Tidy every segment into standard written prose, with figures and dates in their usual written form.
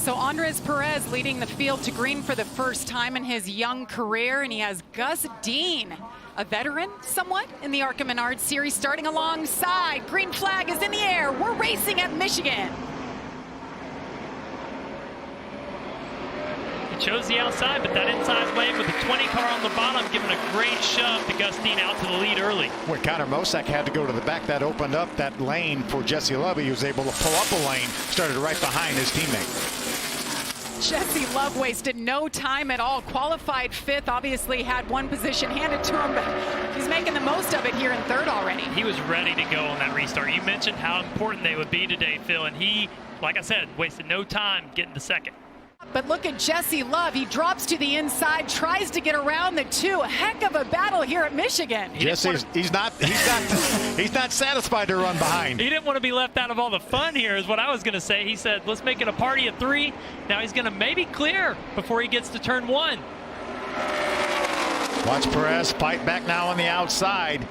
So Andres Perez leading the field to green for the first time in his young career, and he has Gus Dean, a veteran somewhat in the ARCA Menards series, starting alongside. Green flag is in the air. We're racing at Michigan. He chose the outside, but that inside lane with the 20 car on the bottom, giving a great shove to Gus Dean out to the lead early. When Connor Mosack had to go to the back, that opened up that lane for Jesse Love. He was able to pull up a lane, started right behind his teammate. Jesse Love wasted no time at all. Qualified fifth, obviously had one position handed to him, but he's making the most of it here in third already. He was ready to go on that restart. You mentioned how important they would be today, Phil, and he, like I said, wasted no time getting to second. But look at Jesse Love. He drops to the inside, tries to get around the two. A heck of a battle here at Michigan. He's not satisfied to run behind. He didn't want to be left out of all the fun here, is what I was going to say. He said, let's make it a party of three. Now he's going to maybe clear before he gets to turn one. Watch Perez fight back now on the outside.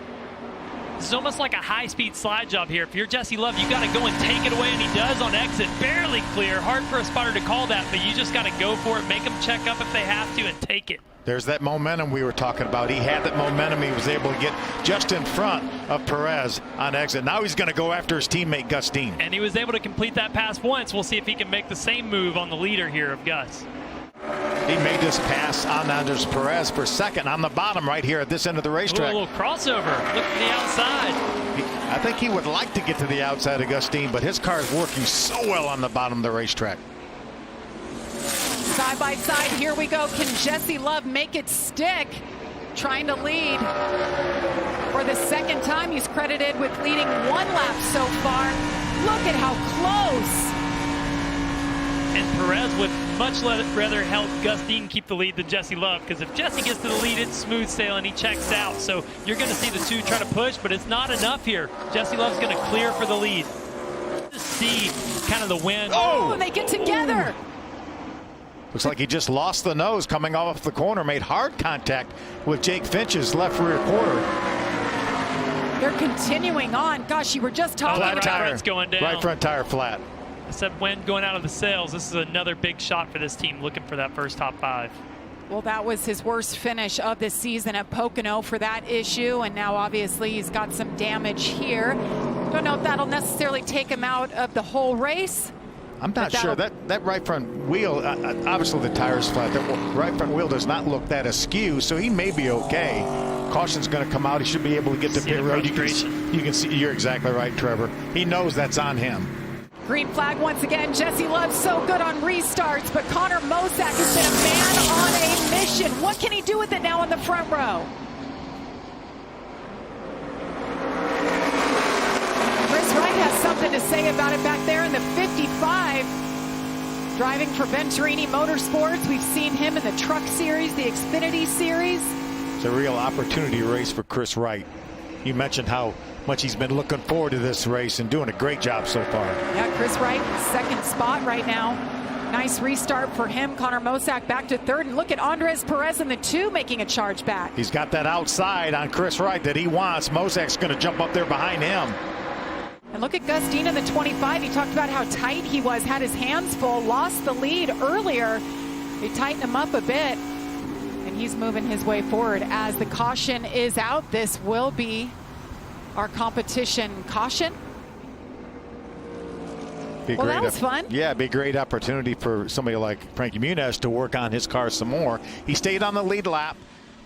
This is almost like a high-speed slide job here. If you're Jesse Love, you got to go and take it away, and he does on exit. Barely clear. Hard for a spotter to call that, but you just got to go for it. Make them check up if they have to and take it. There's that momentum we were talking about. He had that momentum. He was able to get just in front of Perez on exit. Now he's going to go after his teammate, Gus Dean. And he was able to complete that pass once. We'll see if he can make the same move on the leader here of Gus. He made this pass on Andres Perez for second on the bottom right here at this end of the racetrack. Ooh, a little crossover. Look to the outside. I think he would like to get to the outside of Gus Dean, but his car is working so well on the bottom of the racetrack. Side by side, here we go. Can Jesse Love make it stick? Trying to lead. For the second time, he's credited with leading one lap so far. Look at how close. And Perez would much rather help Gus Dean keep the lead than Jesse Love, because if Jesse gets to the lead, it's smooth sailing. He checks out. So you're going to see the two try to push, but it's not enough here. Jesse Love's going to clear for the lead. Just see kind of the wind. Oh, and they get together. Looks like he just lost the nose coming off the corner, made hard contact with Jake Finch's left rear quarter. They're continuing on. Gosh, you were just talking about front's going down. Right front tire flat. I said wind going out of the sails. This is another big shot for this team looking for that first top five. Well, that was his worst finish of the season at Pocono for that issue, and now obviously he's got some damage here. Don't know if that'll necessarily take him out of the whole race. I'm not sure. That right front wheel, obviously the tire's flat. That right front wheel does not look that askew, so he may be okay. Caution's going to come out. He should be able to get to pit road. You can see. You're exactly right, Trevor. He knows that's on him. Green flag once again. Jesse Love so good on restarts, but Connor Mosack has been a man on a mission. What can he do with it now in the front row? Chris Wright has something to say about it back there in the 55. Driving for Venturini Motorsports. We've seen him in the Truck Series, the Xfinity Series. It's a real opportunity race for Chris Wright. You mentioned how much he's been looking forward to this race and doing a great job so far. Yeah, Chris Wright, second spot right now. Nice restart for him. Connor Mosack back to third. And look at Andres Perez in the two making a charge back. He's got that outside on Chris Wright that he wants. Mosack's going to jump up there behind him. And look at Gus Dean in the 25. He talked about how tight he was, had his hands full, lost the lead earlier. They tightened him up a bit, and he's moving his way forward. As the caution is out, this will be our competition caution. Well, that was fun. Yeah, it'd be a great opportunity for somebody like Frankie Muniz to work on his car some more. He stayed on the lead lap,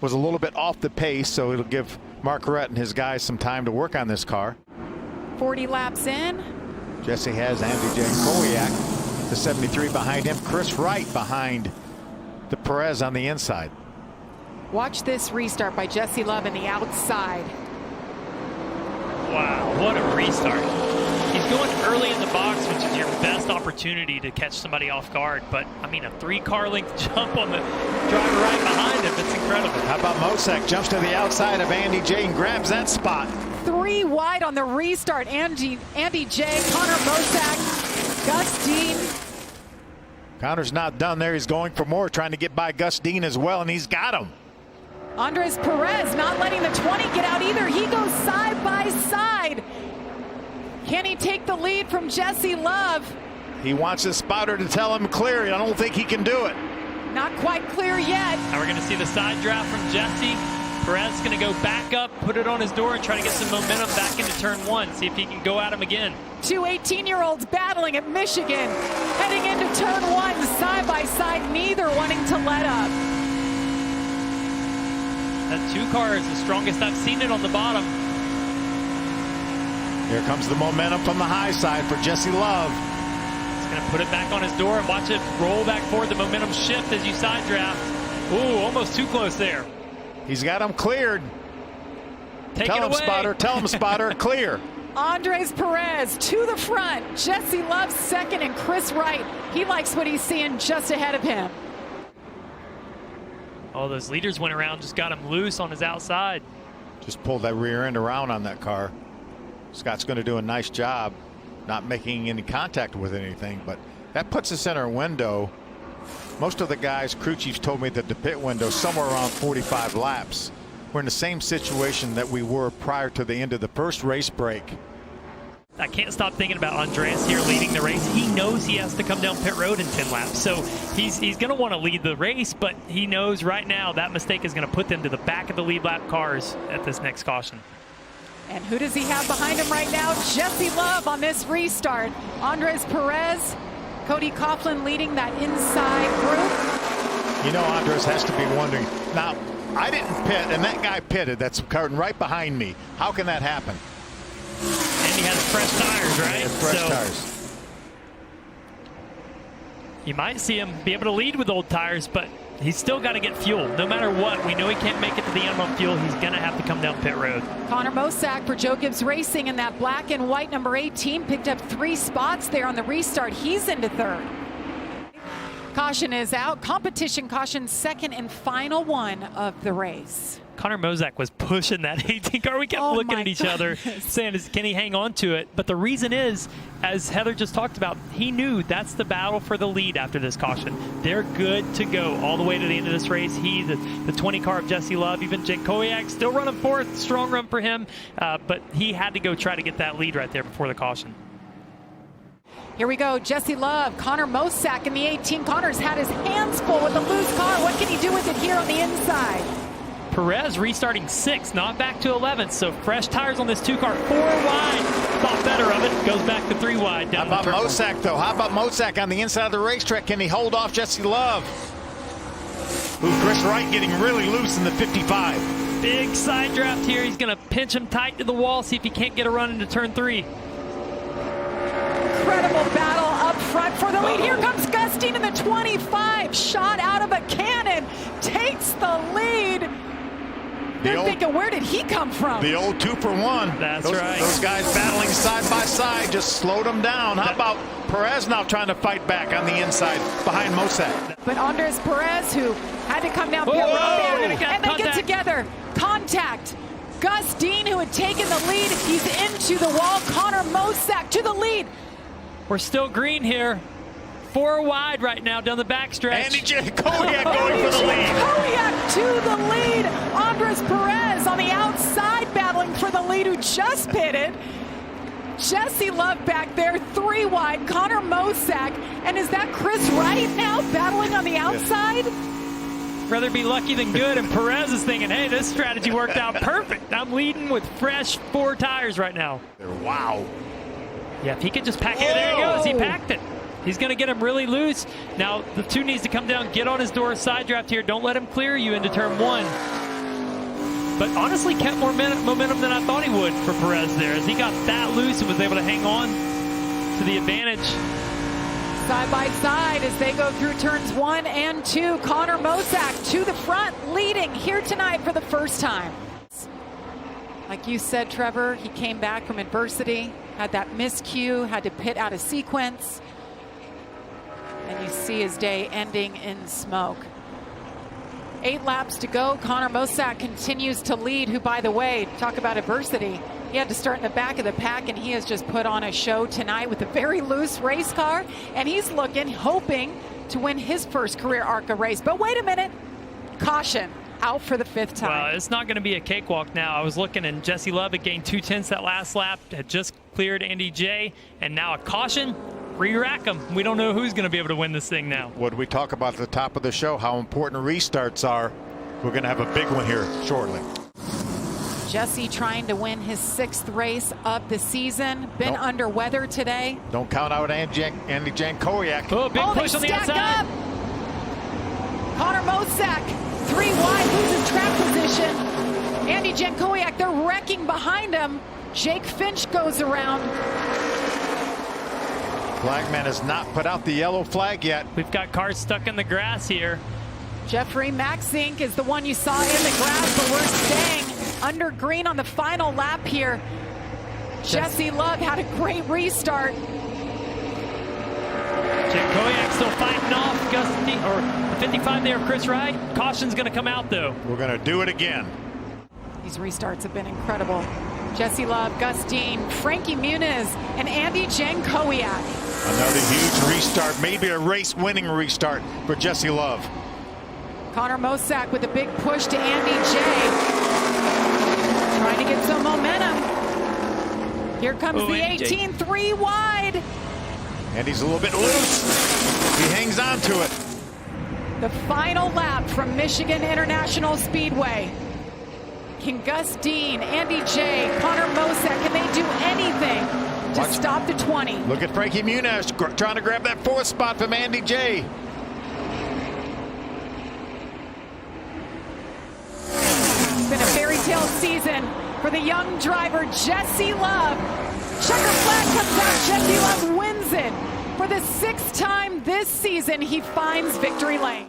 was a little bit off the pace, so it'll give Mark Rett and his guys some time to work on this car. 40 laps in. Jesse has Andy Jankowiak, the 73 behind him. Chris Wright behind the Perez on the inside. Watch this restart by Jesse Love in the outside. Wow, what a restart. He's going early in the box, which is your best opportunity to catch somebody off guard. But, I mean, a 3-car length jump on the driver right behind him. It's incredible. How about Mosack jumps to the outside of Andy J and grabs that spot. 3 wide on the restart. Andy J, Connor Mosack, Gus Dean. Connor's not done there. He's going for more, trying to get by Gus Dean as well, and he's got him. Andres Perez not letting the 20 get out either. He goes side by side. Can he take the lead from Jesse Love? He wants his spotter to tell him clear. I don't think he can do it. Not quite clear yet. Now we're going to see the side draft from Jesse. Perez is going to go back up, put it on his door, and try to get some momentum back into turn one. See if he can go at him again. Two 18-year-olds battling at Michigan, heading into turn one, side by side, neither wanting to let up. That 2 car is the strongest I've seen it on the bottom. Here comes the momentum from the high side for Jesse Love. He's going to put it back on his door and watch it roll back forward. The momentum shift as you side draft. Ooh, almost too close there. He's got him cleared. Tell him, spotter. Tell him, spotter. Clear. Andres Perez to the front. Jesse Love second, and Chris Wright. He likes what he's seeing just ahead of him. Oh, those leaders went around, just got him loose on his outside. Just pulled that rear end around on that car. Scott's going to do a nice job not making any contact with anything, but that puts us in our window. Most of the guys, crew chiefs told me that the pit window somewhere around 45 laps. We're in the same situation that we were prior to the end of the first race break. I can't stop thinking about Andreas here leading the race. He knows he has to come down pit road in 10 laps. So he's going to want to lead the race, but he knows right now that mistake is going to put them to the back of the lead lap cars at this next caution. And who does he have behind him right now? Jesse Love on this restart. Andres Perez, Cody Coughlin leading that inside group. You know, Andres has to be wondering, now, I didn't pit, and that guy pitted. That's carting right behind me. How can that happen? And he has fresh tires, right? Fresh tires. You might see him be able to lead with old tires, but he's still got to get fuel. No matter what, we know he can't make it to the end on fuel. He's going to have to come down pit road. Connor Mosack for Joe Gibbs Racing in that black and white number 18 picked up 3 spots there on the restart. He's into third. Caution is out. Competition caution, second and final one of the race. Connor Mosack was pushing that 18 car. We kept looking at each other saying, can he hang on to it? But the reason is, as Heather just talked about, he knew that's the battle for the lead after this caution. They're good to go all the way to the end of this race. He, the 20 car of Jesse Love, even Jake Kowiak still running fourth. Strong run for him, but he had to go try to get that lead right there before the caution. Here we go, Jesse Love, Connor Mosack in the 18. Connor's had his hands full with the loose car. What can he do with it here on the inside? Perez restarting 6th, not back to 11th. So fresh tires on this 2 car, 4 wide. Thought better of it, goes back to 3 wide. How about Mosack, though? How about Mosack on the inside of the racetrack? Can he hold off Jesse Love? Ooh, Chris Wright getting really loose in the 55. Big side draft here. He's going to pinch him tight to the wall, see if he can't get a run into turn 3. Incredible battle up front for the lead. Here comes Gustine in the 25. Shot out of a cannon. Takes the lead. They're thinking, where did he come from? The old 2 for 1. That's right. Those guys battling side by side just slowed them down. How about Perez now trying to fight back on the inside behind Mosack? But Andres Perez, who had to come down pit road there, and they get together. Contact. Gus Dean, who had taken the lead, he's into the wall. Connor Mosack to the lead. We're still green here. 4 wide right now down the backstretch. Andy Kowiak going for the lead. Kowiak to the lead. Andres Perez on the outside battling for the lead, who just pitted. Jesse Love back there, 3 wide. Connor Mosack. And is that Chris Wright now battling on the outside? Rather be lucky than good, and Perez is thinking, hey, this strategy worked out perfect. I'm leading with fresh 4 tires right now. Wow. Yeah, if he could just pack it, there he goes. He packed it. He's going to get him really loose. Now, the 2 needs to come down, get on his door, side draft here. Don't let him clear you into turn 1. But honestly, kept more momentum than I thought he would for Perez there, as he got that loose and was able to hang on to the advantage. Side by side as they go through turns 1 and 2. Connor Mosack to the front, leading here tonight for the first time. Like you said, Trevor, he came back from adversity, had that miscue, had to pit out of sequence. And you see his day ending in smoke. 8 laps to go. Connor Mosack continues to lead, who, by the way, talk about adversity. He had to start in the back of the pack, and he has just put on a show tonight with a very loose race car. And he's looking, hoping to win his first career ARCA race. But wait a minute. Caution. Out for the 5th time. Well, it's not going to be a cakewalk now. I was looking, and Jesse Love had gained 2 tenths that last lap, had just cleared Andy J, and now a caution. re-rack them. We don't know who's going to be able to win this thing now. What we talk about at the top of the show, how important restarts are. We're going to have a big one here shortly. Jesse trying to win his 6th race of the season. Been under weather today. Don't count out Andy Jankowiak. Oh, big push on the outside. Up. Connor Mosak, 3 wide, losing track position. Andy Jankowiak, they're wrecking behind him. Jake Finch goes around. Flagman has not put out the yellow flag yet. We've got cars stuck in the grass here. Jeffrey Maxink is the one you saw in the grass, but we're staying under green on the final lap here. Jesse Love had a great restart. Jankowiak still fighting off Gustine, or 55 there, Chris Wright. Caution's going to come out, though. We're going to do it again. These restarts have been incredible. Jesse Love, Gustine, Frankie Muniz, and Andy Jankowiak. Another huge restart, maybe a race-winning restart for Jesse Love. Connor Mosak with a big push to Andy J. Trying to get some momentum. Here comes the 18, 3 wide. And he's a little bit loose. He hangs on to it. The final lap from Michigan International Speedway. Can Gus Dean, Andy J, Connor Mosak, can they do anything to stop the 20? Look at Frankie Muniz trying to grab that 4th spot from Andy J. It's been a fairy tale season for the young driver Jesse Love. Checker flag comes out, Jesse Love wins it. For the 6th time this season, he finds victory lane.